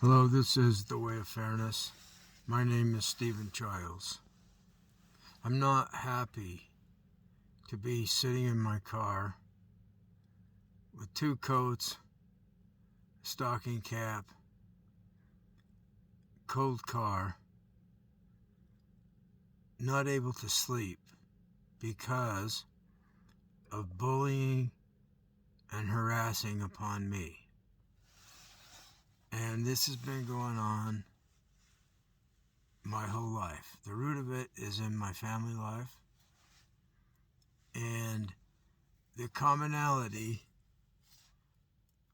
Hello, this is The Way of Fairness. My name is Stephen Childs. I'm not happy to be sitting in my car with two coats, stocking cap, cold car, not able to sleep because of bullying and harassing upon me. And this has been going on my whole life. The root of it is in my family life. And the commonality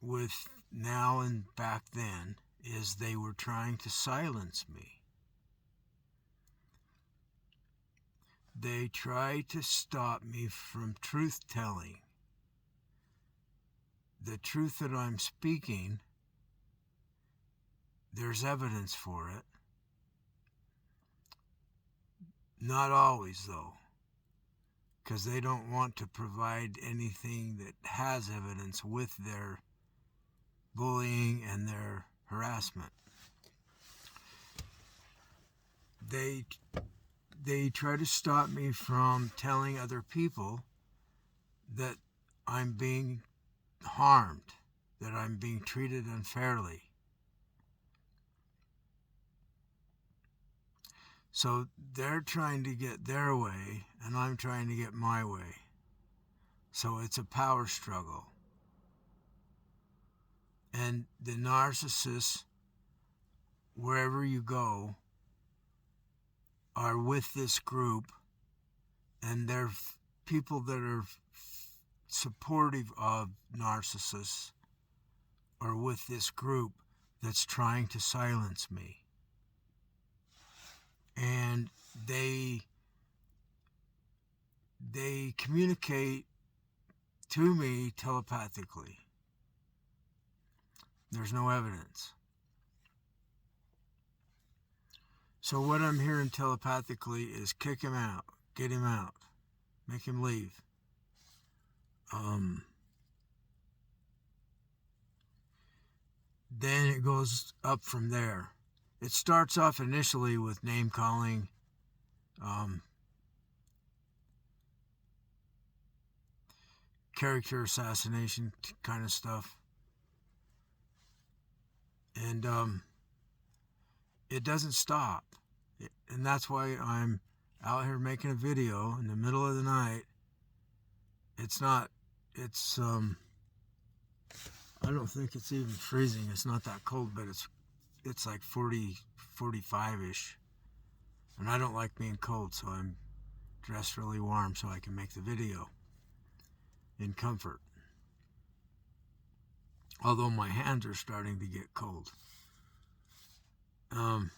with now and back then is they were trying to silence me. They tried to stop me from truth-telling. The truth that I'm speaking, there's evidence for it. Not always, though, because they don't want to provide anything that has evidence with their bullying and their harassment. They try to stop me from telling other people that I'm being harmed, that I'm being treated unfairly. So they're trying to get their way, and I'm trying to get my way. So it's a power struggle. And the narcissists, wherever you go, are with this group, and they're people that are supportive of narcissists are with this group that's trying to silence me. And they communicate to me telepathically. There's no evidence. So what I'm hearing telepathically is kick him out, get him out, make him leave. Then it goes up from there. It starts off initially with name calling, character assassination kind of stuff. And it doesn't stop. And that's why I'm out here making a video in the middle of the night. I don't think it's even freezing. It's not that cold, but it's like 40, 45-ish. And I don't like being cold, so I'm dressed really warm so I can make the video in comfort. Although my hands are starting to get cold. I'm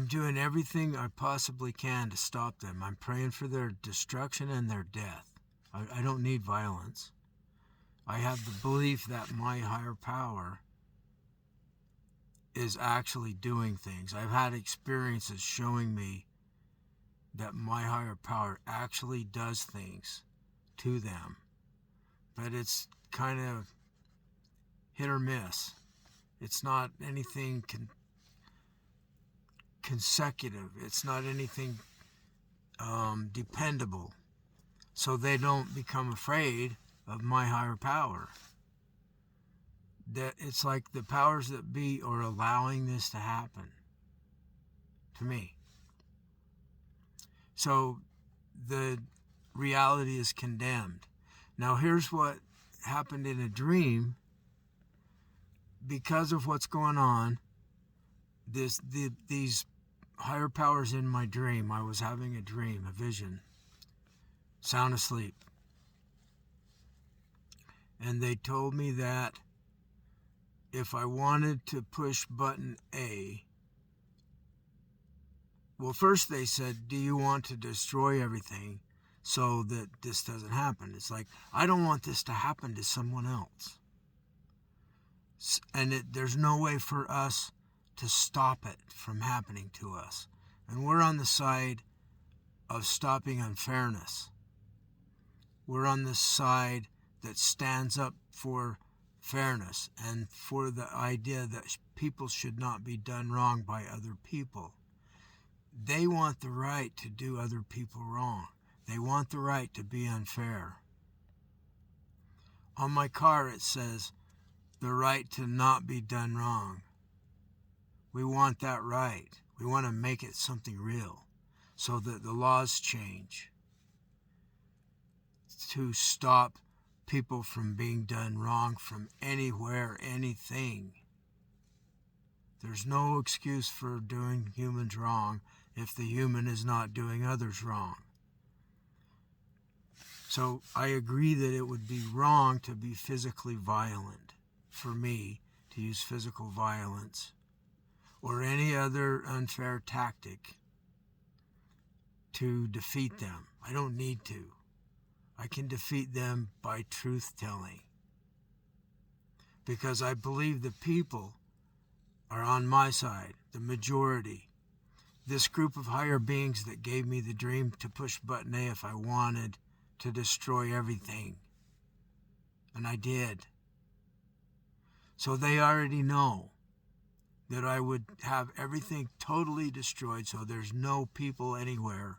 doing everything I possibly can to stop them. I'm praying for their destruction and their death. I don't need violence. I have the belief that my higher power is actually doing things. I've had experiences showing me that my higher power actually does things to them. But it's kind of hit or miss. It's not anything consecutive. It's not anything dependable. So they don't become afraid of my higher power. That it's like the powers that be are allowing this to happen to me. So the reality is condemned. Now here's what happened in a dream. Because of what's going on, these higher powers in my dream, I was having a dream, a vision, sound asleep. And they told me that if I wanted to push button A, well, first they said, do you want to destroy everything so that this doesn't happen? It's like, I don't want this to happen to someone else. And there's no way for us to stop it from happening to us. And we're on the side of stopping unfairness. We're on the side that stands up for fairness and for the idea that people should not be done wrong by other people. They want the right to do other people wrong. They want the right to be unfair. On my car it says, the right to not be done wrong. We want that right. We want to make it something real so that the laws change to stop people from being done wrong from anywhere, anything. There's no excuse for doing humans wrong if the human is not doing others wrong. So I agree that it would be wrong to be physically violent, for me to use physical violence or any other unfair tactic to defeat them. I don't need to. I can defeat them by truth-telling, because I believe the people are on my side, the majority. This group of higher beings that gave me the dream to push button A if I wanted to destroy everything. And I did. So they already know that I would have everything totally destroyed so there's no people anywhere,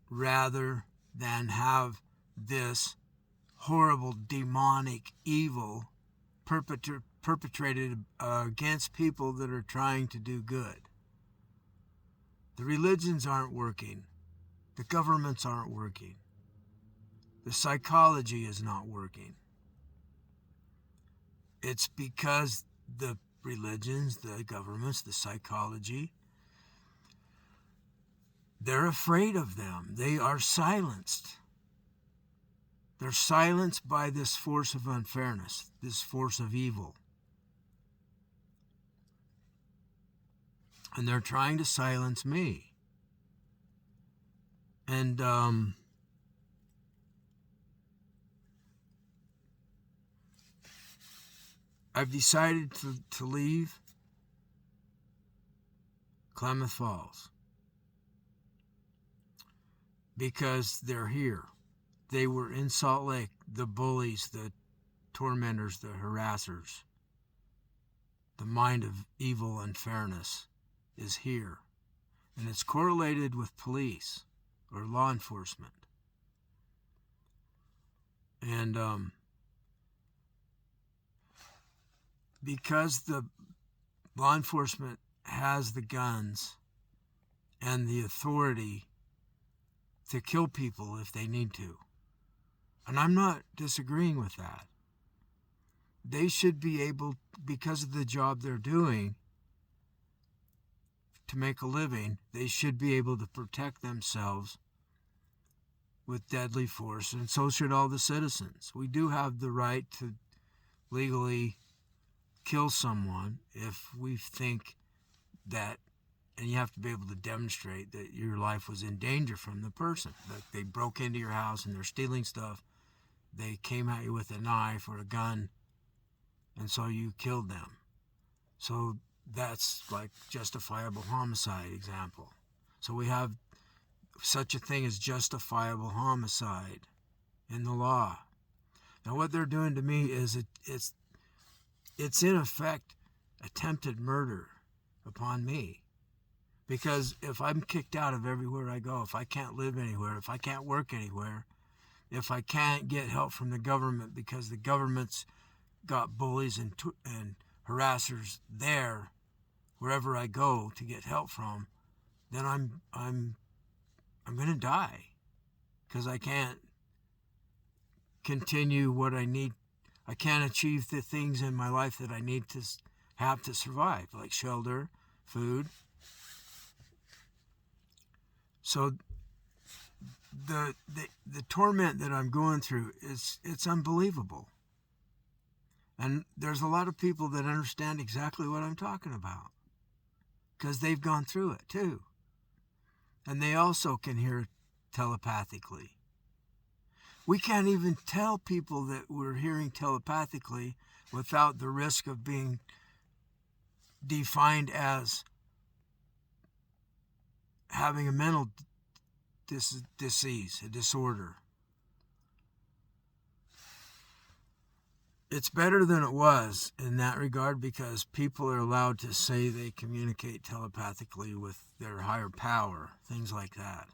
rather than have this horrible demonic evil perpetrated against people that are trying to do good. The religions aren't working. The governments aren't working. The psychology is not working. It's because the religions, the governments, the psychology, they're afraid of them. They are silenced. They're silenced by this force of unfairness, this force of evil. And they're trying to silence me. And I've decided to leave Klamath Falls because they're here. They were in Salt Lake, the bullies, the tormentors, the harassers. The mind of evil and fairness is here. And it's correlated with police or law enforcement. And because the law enforcement has the guns and the authority to kill people if they need to. And I'm not disagreeing with that. They should be able, because of the job they're doing to make a living, they should be able to protect themselves with deadly force, and so should all the citizens. We do have the right to legally kill someone if we think that, and you have to be able to demonstrate that your life was in danger from the person. Like they broke into your house and they're stealing stuff. They came at you with a knife or a gun, and so you killed them. So that's like justifiable homicide example. So we have such a thing as justifiable homicide in the law. Now what they're doing to me is it's in effect attempted murder upon me. Because if I'm kicked out of everywhere I go, if I can't live anywhere, if I can't work anywhere, if I can't get help from the government because the government's got bullies and harassers there wherever I go to get help from, then I'm going to die because I can't continue what I need. I can't achieve the things in my life that I need to have to survive, like shelter, food. So the torment that I'm going through it's unbelievable. And there's a lot of people that understand exactly what I'm talking about because they've gone through it too. And they also can hear telepathically. We can't even tell people that we're hearing telepathically without the risk of being defined as having a mental disease, a disorder. It's better than it was in that regard because people are allowed to say they communicate telepathically with their higher power, things like that.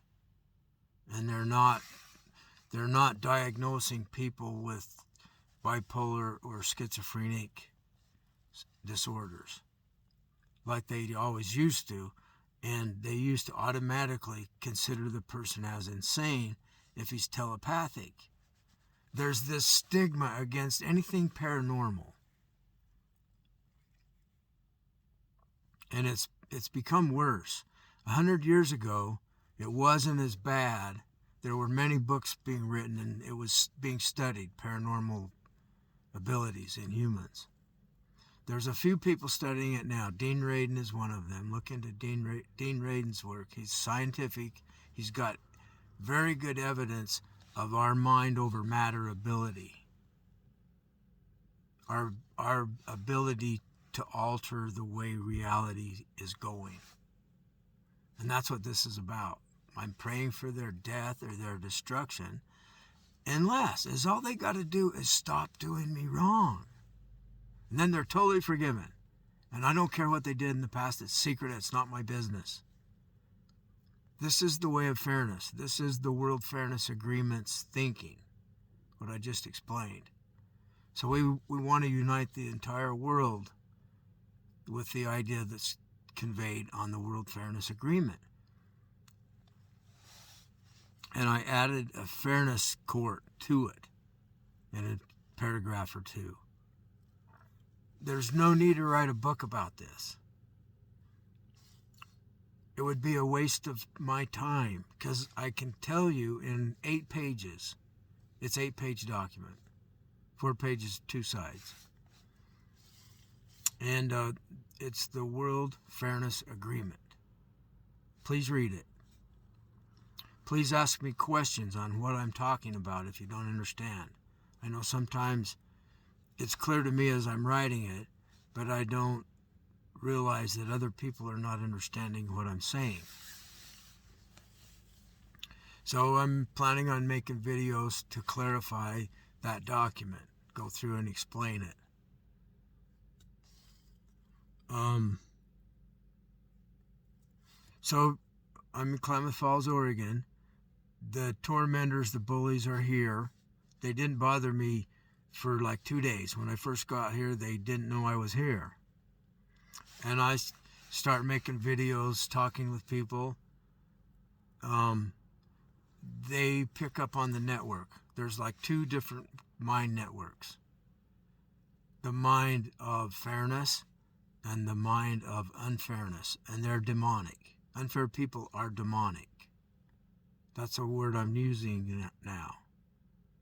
And they're not diagnosing people with bipolar or schizophrenic disorders like they always used to, and they used to automatically consider the person as insane if he's telepathic. There's this stigma against anything paranormal, and it's become worse. 100 years ago, it wasn't as bad. There were many books being written, and it was being studied, paranormal abilities in humans. There's a few people studying it now. Dean Radin is one of them. Look into Dean Radin's work. He's scientific. He's got very good evidence of our mind over matter ability. Our ability to alter the way reality is going. And that's what this is about. I'm praying for their death or their destruction. Unless, is all they got to do is stop doing me wrong. And then they're totally forgiven. And I don't care what they did in the past. It's secret. It's not my business. This is the way of fairness. This is the World Fairness Agreement's thinking, what I just explained. So we want to unite the entire world with the idea that's conveyed on the World Fairness Agreement. And I added a fairness court to it in a paragraph or two. There's no need to write a book about this. It would be a waste of my time because I can tell you in 8 pages, it's 8-page document, 4 pages, 2 sides. And it's the World Fairness Agreement. Please read it. Please ask me questions on what I'm talking about if you don't understand. I know sometimes it's clear to me as I'm writing it, but I don't realize that other people are not understanding what I'm saying. So I'm planning on making videos to clarify that document, go through and explain it. So I'm in Klamath Falls, Oregon. The tormentors, the bullies are here. They didn't bother me for like 2 days. When I first got here, they didn't know I was here. And I start making videos, talking with people. They pick up on the network. There's like 2 different mind networks. The mind of fairness and the mind of unfairness. And they're demonic. Unfair people are demonic. That's a word I'm using now,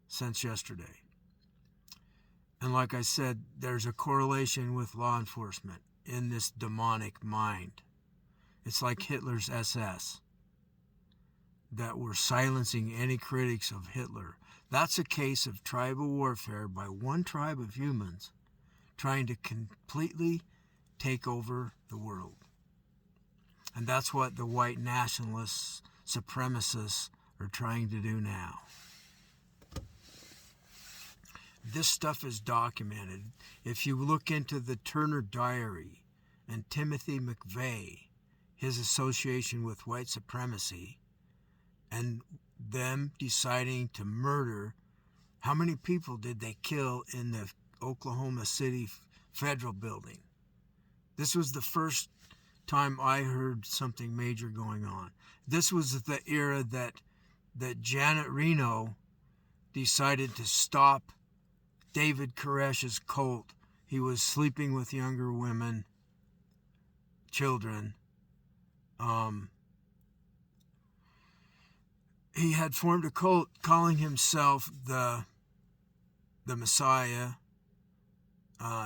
since yesterday. And like I said, there's a correlation with law enforcement in this demonic mind. It's like Hitler's SS, that were silencing any critics of Hitler. That's a case of tribal warfare by one tribe of humans trying to completely take over the world. And that's what the white nationalists, supremacists are trying to do now. This stuff is documented. If you look into the Turner Diary and Timothy McVeigh, his association with white supremacy, and them deciding to murder, how many people did they kill in the Oklahoma City federal building? This was the first time I heard something major going on. This was the era that Janet Reno decided to stop David Koresh's cult. He was sleeping with younger women, children. He had formed a cult calling himself the Messiah.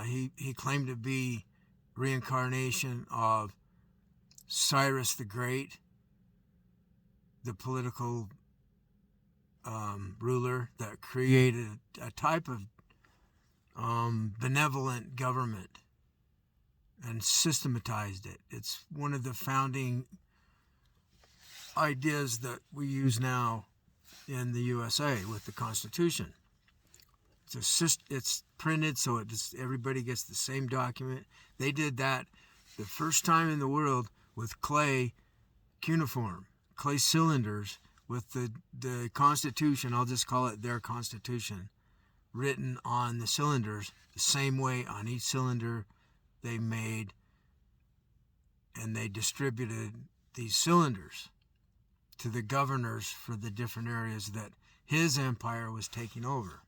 He claimed to be reincarnation of Cyrus the Great, the political ruler that created a type of benevolent government and systematized it. It's one of the founding ideas that we use now in the USA with the Constitution. It's printed so everybody gets the same document. They did that the first time in the world with clay cuneiform, clay cylinders with the Constitution, I'll just call it their Constitution, written on the cylinders the same way on each cylinder they made, and they distributed these cylinders to the governors for the different areas that his empire was taking over.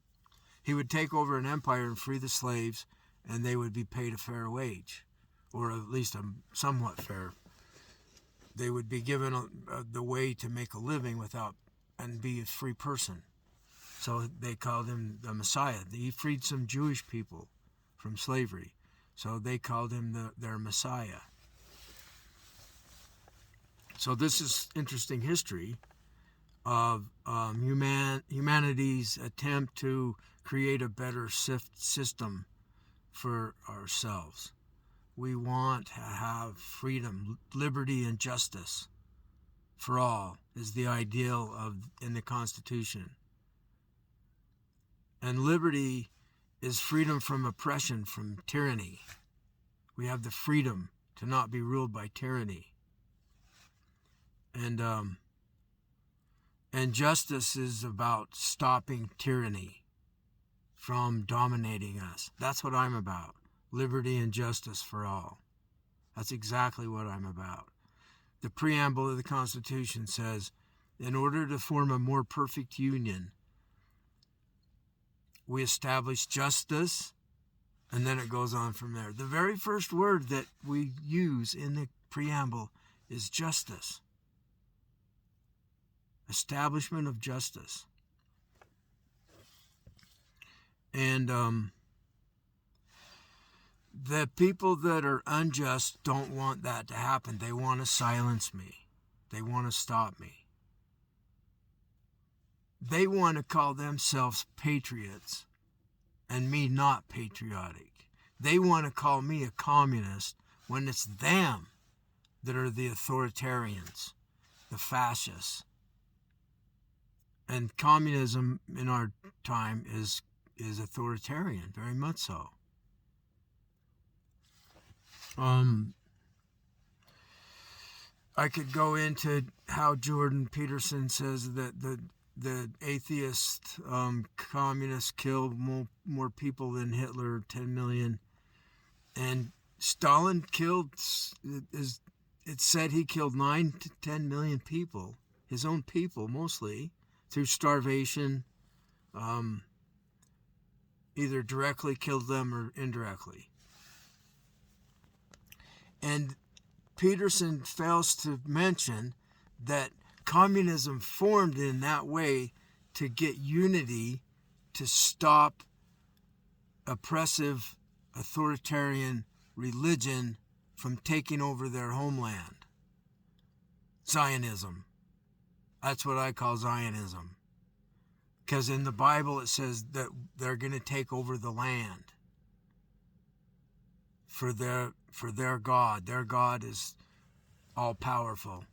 He would take over an empire and free the slaves, and they would be paid a fair wage, or at least a somewhat fair. They would be given the way to make a living and be a free person. So they called him the Messiah. He freed some Jewish people from slavery, so they called him their Messiah. So this is interesting history of humanity's attempt to create a better system for ourselves. We want to have freedom, liberty, and justice for all is the ideal in the Constitution. And liberty is freedom from oppression, from tyranny. We have the freedom to not be ruled by tyranny. And justice is about stopping tyranny from dominating us. That's what I'm about. Liberty and justice for all. That's exactly what I'm about. The preamble of the Constitution says, in order to form a more perfect union, we establish justice, and then it goes on from there. The very first word that we use in the preamble is justice. Establishment of justice. And the people that are unjust don't want that to happen. They want to silence me. They want to stop me. They want to call themselves patriots and me not patriotic. They want to call me a communist when it's them that are the authoritarians, the fascists. And communism in our time is authoritarian, very much so. I could go into how Jordan Peterson says that the atheist communists killed more people than Hitler, 10 million. And Stalin it's said he killed 9 to 10 million people, his own people mostly, through starvation, either directly killed them or indirectly. And Peterson fails to mention that communism formed in that way to get unity, to stop oppressive, authoritarian religion from taking over their homeland. Zionism. That's what I call Zionism. Because in the Bible it says that they're going to take over the land for their God. Their God is all-powerful.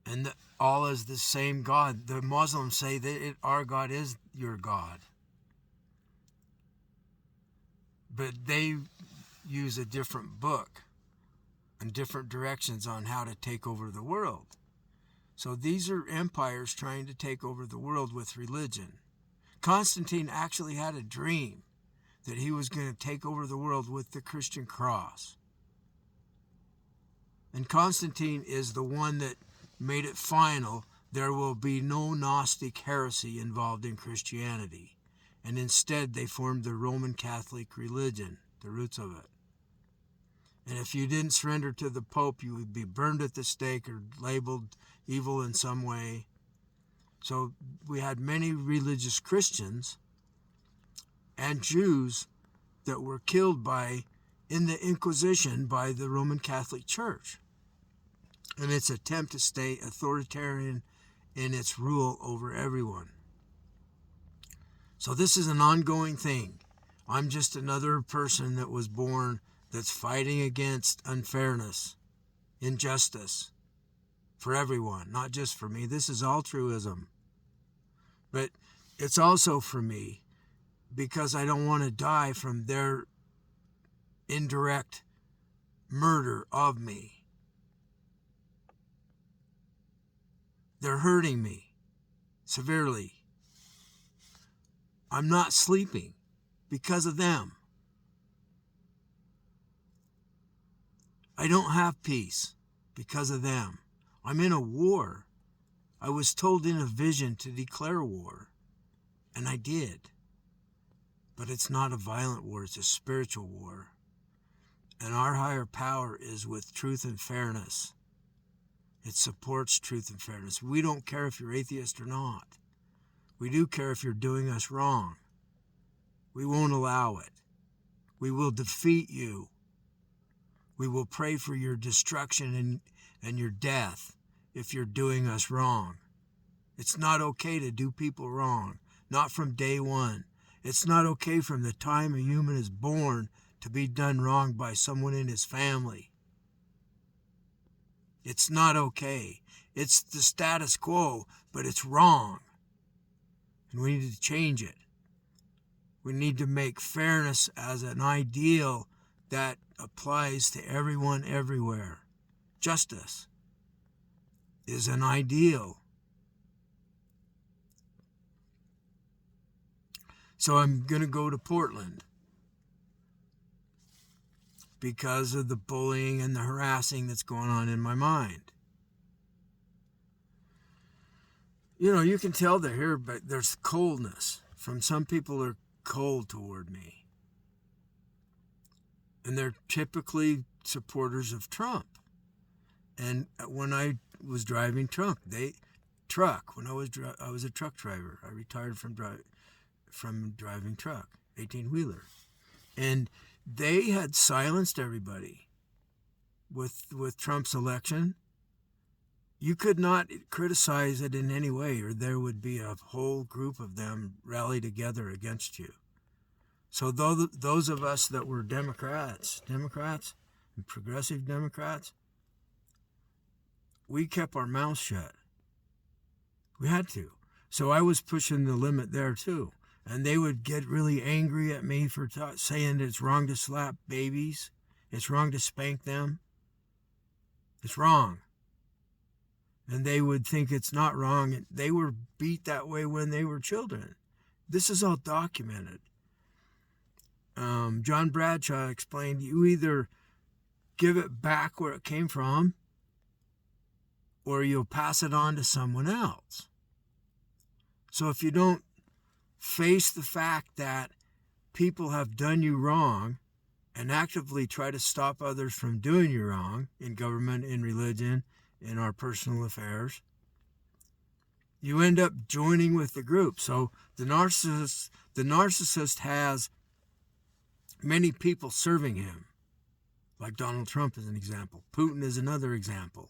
And all is the same God. The Muslims say that our God is your God. But they use a different book and different directions on how to take over the world. So these are empires trying to take over the world with religion. Constantine actually had a dream that he was going to take over the world with the Christian cross. And Constantine is the one that made it final. There will be no Gnostic heresy involved in Christianity. And instead they formed the Roman Catholic religion, the roots of it. And if you didn't surrender to the Pope, you would be burned at the stake or labeled evil in some way. So we had many religious Christians and Jews that were killed in the Inquisition by the Roman Catholic Church in its attempt to stay authoritarian in its rule over everyone. So this is an ongoing thing. I'm just another person that was born that's fighting against unfairness, injustice, for everyone, not just for me. This is altruism. But it's also for me because I don't want to die from their indirect murder of me. They're hurting me severely. I'm not sleeping because of them. I don't have peace because of them. I'm in a war. I was told in a vision to declare war, and I did. But it's not a violent war, it's a spiritual war. And our higher power is with truth and fairness. It supports truth and fairness. We don't care if you're atheist or not. We do care if you're doing us wrong. We won't allow it. We will defeat you. We will pray for your destruction and your death if you're doing us wrong. It's not okay to do people wrong, not from day one. It's not okay from the time a human is born to be done wrong by someone in his family. It's not okay. It's the status quo, but it's wrong. And we need to change it. We need to make fairness as an ideal that applies to everyone everywhere. Justice is an ideal. So I'm going to go to Portland because of the bullying and the harassing that's going on in my mind. You know, you can tell they're here, but there's coldness. From some people are cold toward me. And they're typically supporters of Trump. And when I was driving truck, when I was a truck driver. I retired from driving truck, 18-wheeler. And they had silenced everybody with Trump's election. You could not criticize it in any way, or there would be a whole group of them rally together against you. So those of us that were Democrats and progressive Democrats, we kept our mouths shut. We had to. So I was pushing the limit there too. And they would get really angry at me for saying it's wrong to slap babies. It's wrong to spank them. It's wrong. And they would think it's not wrong. They were beat that way when they were children. This is all documented. John Bradshaw explained, you either give it back where it came from, or you'll pass it on to someone else. So if you don't face the fact that people have done you wrong and actively try to stop others from doing you wrong in government, in religion, in our personal affairs, you end up joining with the group. So the narcissist has many people serving him, like Donald Trump is an example. Putin is another example.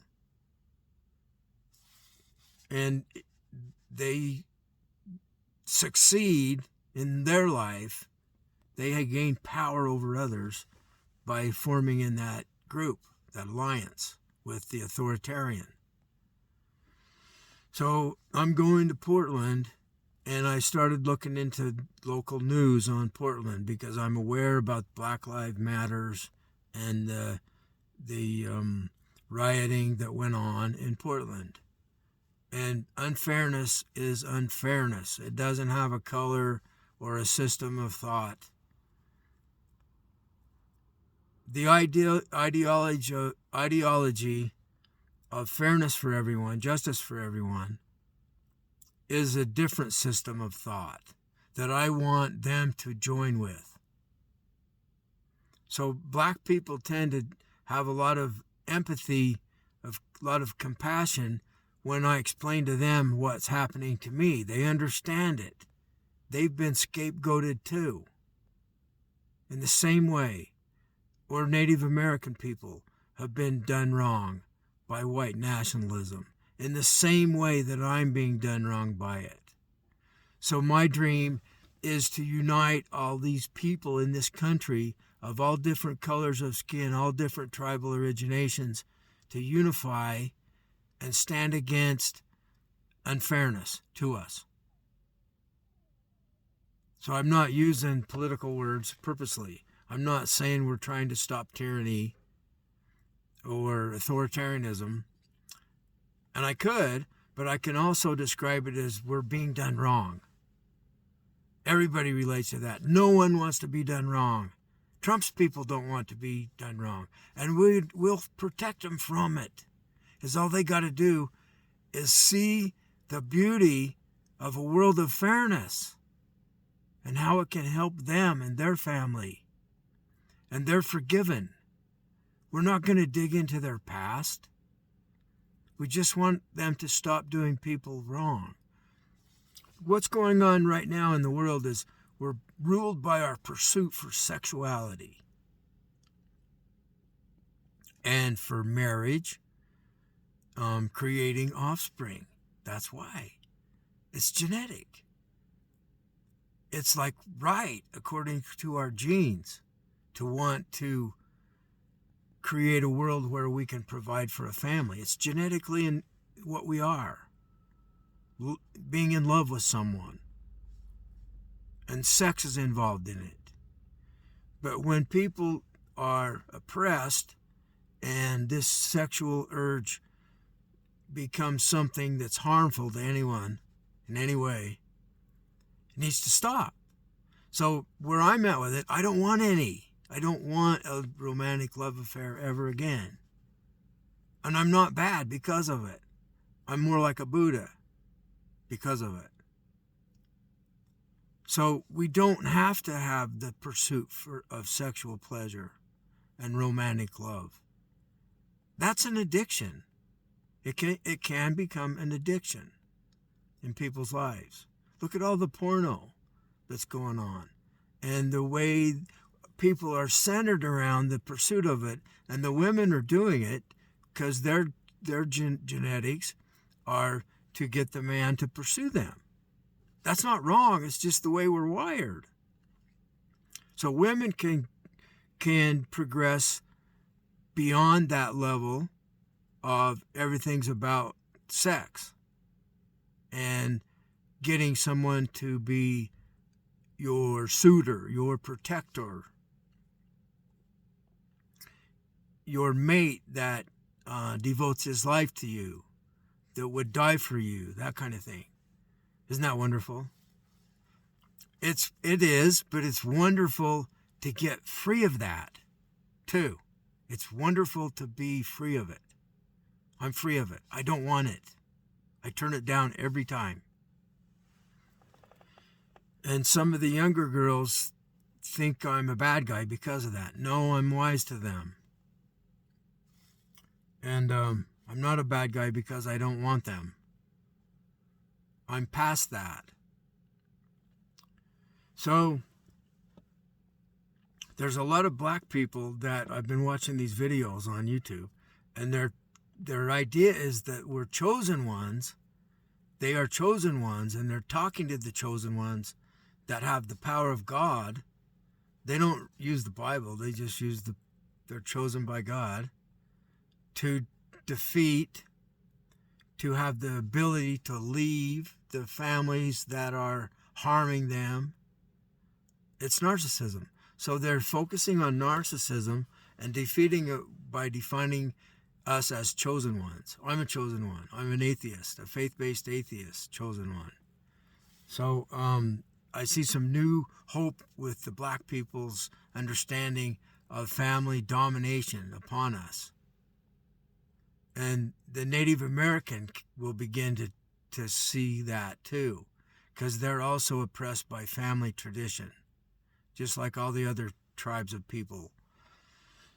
And they succeed in their life. They gain power over others by forming in that group, that alliance with the authoritarian. So I'm going to Portland, and I started looking into local news on Portland because I'm aware about Black Lives Matters and the rioting that went on in Portland. And unfairness is unfairness. It doesn't have a color or a system of thought. The ideology of fairness for everyone, justice for everyone, is a different system of thought that I want them to join with. So black people tend to have a lot of empathy, a lot of compassion when I explain to them what's happening to me. They understand it. They've been scapegoated too. In the same way, or Native American people have been done wrong by white nationalism, in the same way that I'm being done wrong by it. So my dream is to unite all these people in this country of all different colors of skin, all different tribal originations, to unify and stand against unfairness to us. So I'm not using political words purposely. I'm not saying we're trying to stop tyranny or authoritarianism. And I could, but I can also describe it as we're being done wrong. Everybody relates to that. No one wants to be done wrong. Trump's people don't want to be done wrong. And we'll protect them from it. Because all they got to do is see the beauty of a world of fairness and how it can help them and their family. And they're forgiven. We're not going to dig into their past. We just want them to stop doing people wrong. What's going on right now in the world is we're ruled by our pursuit for sexuality and for marriage, creating offspring. That's why. It's genetic. It's like right according to our genes to want to create a world where we can provide for a family. It's genetically in what we are. Being in love with someone. And sex is involved in it. But when people are oppressed and this sexual urge becomes something that's harmful to anyone in any way, it needs to stop. So where I'm at with it, I don't want any. I don't want a romantic love affair ever again. And I'm not bad because of it. I'm more like a Buddha because of it. So we don't have to have the pursuit of sexual pleasure and romantic love. That's an addiction. It can become an addiction in people's lives. Look at all the porno that's going on and the way people are centered around the pursuit of it, and the women are doing it because their genetics are to get the man to pursue them. That's not wrong. It's just the way we're wired. So women can progress beyond that level of everything's about sex and getting someone to be your suitor, your protector, your mate that devotes his life to you, that would die for you, that kind of thing. Isn't that wonderful? It is, but it's wonderful to get free of that, too. It's wonderful to be free of it. I'm free of it. I don't want it. I turn it down every time. And some of the younger girls think I'm a bad guy because of that. No, I'm wise to them. And I'm not a bad guy because I don't want them. I'm past that. So there's a lot of black people that I've been watching these videos on YouTube, and their idea is that we're chosen ones. They are chosen ones, and they're talking to the chosen ones that have the power of God. They don't use the Bible. They just use they're chosen by God to defeat, to have the ability to leave the families that are harming them. It's narcissism. So they're focusing on narcissism and defeating it by defining us as chosen ones. I'm a chosen one. I'm an atheist, a faith-based atheist, chosen one. So I see some new hope with the black people's understanding of family domination upon us. And the Native American will begin to see that too, because they're also oppressed by family tradition, just like all the other tribes of people.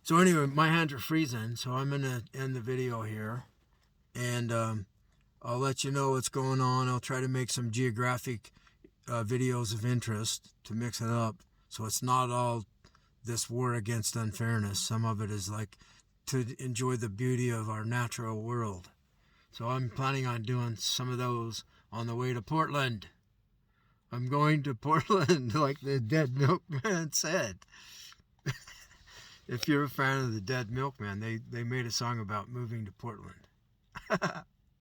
So anyway, my hands are freezing, so I'm going to end the video here. And I'll let you know what's going on. I'll try to make some geographic videos of interest to mix it up, so it's not all this war against unfairness. Some of it is like to enjoy the beauty of our natural world. So I'm planning on doing some of those on the way to Portland. I'm going to Portland, like the Dead Milkman said. If you're a fan of the Dead Milkman, they made a song about moving to Portland.